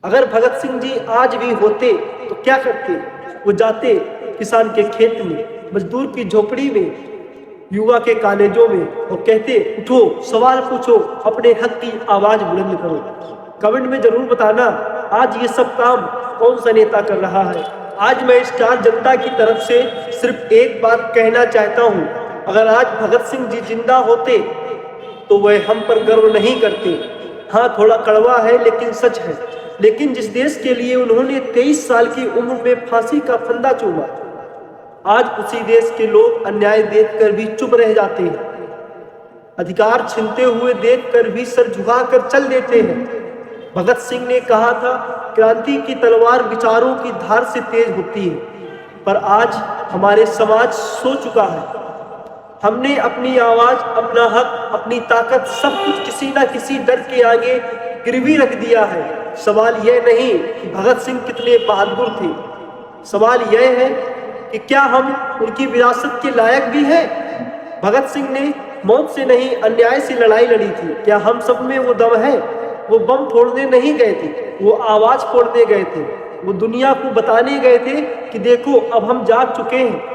अगर भगत सिंह जी आज भी होते तो क्या करते? वो जाते किसान के खेत में, मजदूर की झोपड़ी में, युवा के कॉलेजों में और कहते उठो, सवाल पूछो, अपने हक की आवाज बुलंद करो। कमेंट में जरूर बताना आज ये सब काम कौन सा नेता कर रहा है। आज मैं स्टार जनता की तरफ से सिर्फ एक बात कहना चाहता हूँ, अगर आज भगत सिंह जी जिंदा होते तो वह हम पर गर्व नहीं करते। हाँ, थोड़ा कड़वा है लेकिन सच है। लेकिन जिस देश के लिए उन्होंने 23 साल की उम्र में फांसी का फंदा चूमा, आज उसी देश के लोग अन्याय देखकर भी चुप रह जाते हैं, अधिकार छीनते हुए देखकर भी सर झुकाकर चल देते हैं। भगत सिंह ने कहा था, क्रांति की तलवार विचारों की धार से तेज होती है, पर आज हमारे समाज सो चुका है। हमने अपनी आवाज, अपना हक, अपनी ताकत सब कुछ किसी न किसी डर के आगे गिरवी रख दिया है। सवाल यह नहीं कि भगत सिंह कितने बहादुर थे, सवाल यह है कि क्या हम उनकी विरासत के लायक भी हैं? भगत सिंह ने मौत से नहीं, अन्याय से लड़ाई लड़ी थी। क्या हम सब में वो दम है? वो बम फोड़ने नहीं गए थे, वो आवाज फोड़ने गए थे। वो दुनिया को बताने गए थे कि देखो अब हम जाग चुके हैं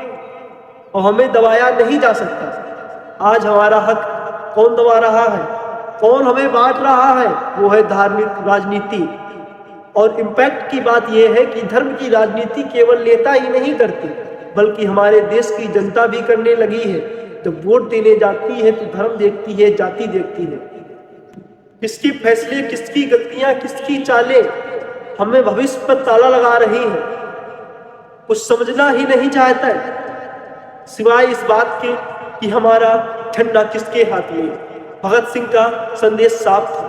और हमें दबाया नहीं जा सकता। आज हमारा हक कौन दबा रहा है? कौन हमें बांट रहा है? वो है धार्मिक राजनीति। और इम्पैक्ट की बात यह है कि धर्म की राजनीति केवल नेता ही नहीं करती, बल्कि हमारे देश की जनता भी करने लगी है। जब वोट देने जाती है तो धर्म देखती है, जाति देखती है। किसकी फैसले, किसकी गलतियां, किसकी चालें हमें भविष्य पर ताला लगा रही हैं, कुछ समझना ही नहीं चाहता है, सिवाय इस बात के कि हमारा झंडा किसके हाथ में। भगत सिंह का संदेश साफ था,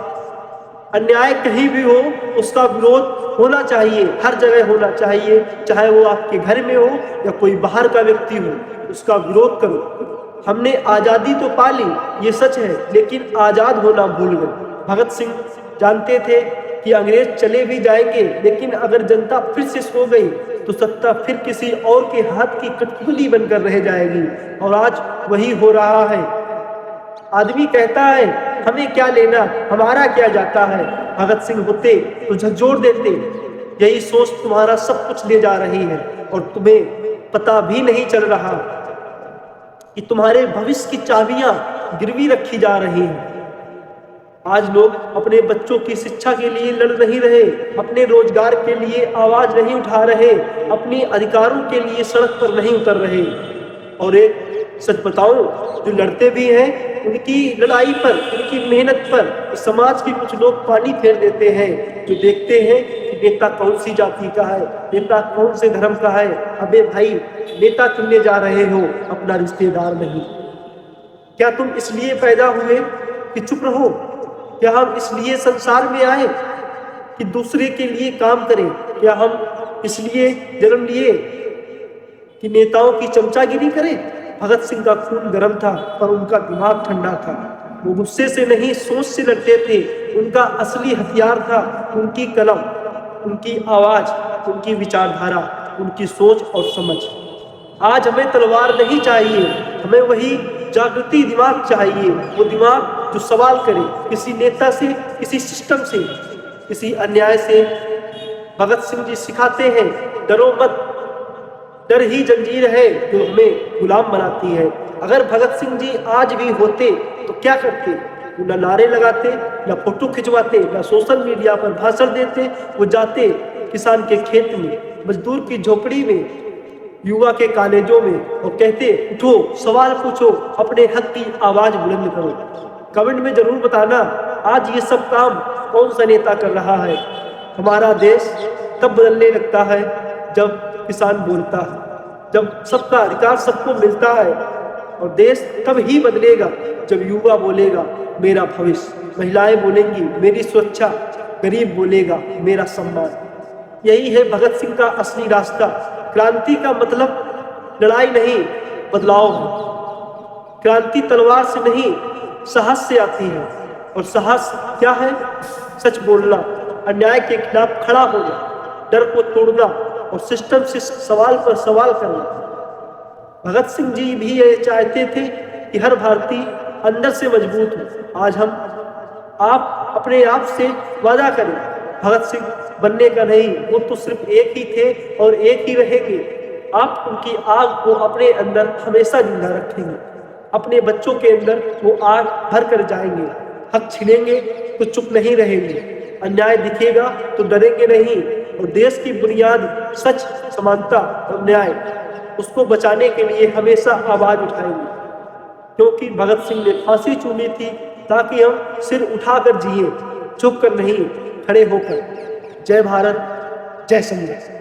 अन्याय कहीं भी हो उसका विरोध होना चाहिए, हर जगह होना चाहिए, चाहे वो आपके घर में हो या कोई बाहर का व्यक्ति हो, उसका विरोध करो। हमने आज़ादी तो पा ली, ये सच है, लेकिन आज़ाद होना भूल गए। भगत सिंह जानते थे कि अंग्रेज चले भी जाएंगे, लेकिन अगर जनता फिर से सो गई तो सत्ता फिर किसी और के हाथ की कठपुतली बनकर रह जाएगी। और आज वही हो रहा है। आदमी कहता है हमें क्या लेना, हमारा क्या जाता है। भगत सिंह होते तो झकझोर देते। यही सोच तुम्हारा सब कुछ ले जा रही है और तुम्हें पता भी नहीं चल रहा कि तुम्हारे भविष्य की चाबियां गिरवी रखी जा रही हैं। आज लोग अपने बच्चों की शिक्षा के लिए लड़ नहीं रहे, अपने रोजगार के लिए आवाज नहीं उठा रहे, अपने अधिकारों के लिए सड़क पर नहीं उतर रहे। और एक सच बताऊं, जो लड़ते भी हैं उनकी लड़ाई पर, उनकी मेहनत पर समाज के कुछ लोग पानी फेर देते हैं, जो देखते हैं कि नेता कौन सी जाति का है, नेता कौन से धर्म का है। अबे भाई, नेता चुनने जा रहे हो, अपना रिश्तेदार नहीं। क्या तुम इसलिए पैदा हुए कि चुप रहो? क्या हम इसलिए संसार में आए कि दूसरे के लिए काम करें? क्या हम इसलिए जन्म लिए कि नेताओं की चमचागिरी करें? भगत सिंह का खून गर्म था पर उनका दिमाग ठंडा था। वो गुस्से से नहीं, सोच से लड़ते थे। उनका असली हथियार था उनकी कलम, उनकी आवाज, उनकी विचारधारा, उनकी सोच और समझ। आज हमें तलवार नहीं चाहिए, हमें वही जागृति दिमाग चाहिए। वो दिमाग जो सवाल करे किसी नेता से, किसी सिस्टम से, किसी अन्याय से। भगत सिंह जी सिखाते हैं, डरो मत, डर ही जंजीर है जो हमें गुलाम बनाती है। अगर भगत सिंह जी आज भी होते तो क्या करते? वो न नारे लगाते, न फोटो खिंचवाते, न सोशल मीडिया पर भाषण देते। वो जाते किसान के खेत में, मजदूर की झोपड़ी में, युवा के कॉलेजों में और कहते उठो, सवाल पूछो, अपने हक की आवाज बुलंद करो। कमेंट में जरूर बताना आज ये सब काम कौन सा नेता कर रहा है। हमारा देश तब बदलने लगता है जब किसान बोलता है, जब सबका अधिकार सबको मिलता है। और देश तब ही बदलेगा जब युवा बोलेगा मेरा भविष्य, महिलाएं बोलेंगी मेरी सुरक्षा, गरीब बोलेगा मेरा सम्मान। यही है भगत सिंह का असली रास्ता। क्रांति का मतलब लड़ाई नहीं, बदलाव है। क्रांति तलवार से नहीं, साहस से आती है। और साहस क्या है? सच बोलना, अन्याय के खिलाफ खड़ा होना, डर को तोड़ना और सिस्टम से सवाल पर सवाल करना। भगत सिंह जी भी ये चाहते थे कि हर भारतीय अंदर से मजबूत हो। आज हम आप अपने आप से वादा करें, भगत सिंह बनने का नहीं, वो तो सिर्फ एक ही थे और एक ही रहेंगे। आप उनकी आग को अपने अंदर हमेशा जिंदा रखेंगे, अपने बच्चों के अंदर वो आग भर कर जाएंगे। हक छीनेंगे तो चुप नहीं रहेंगे, अन्याय दिखेगा तो डरेंगे नहीं, और देश की बुनियाद सच, समानता और न्याय, उसको बचाने के लिए हमेशा आवाज उठाएंगे। क्योंकि भगत सिंह ने फांसी चूमी थी ताकि हम सिर उठाकर जिए, झुक कर नहीं, खड़े होकर। जय भारत, जय संविधान।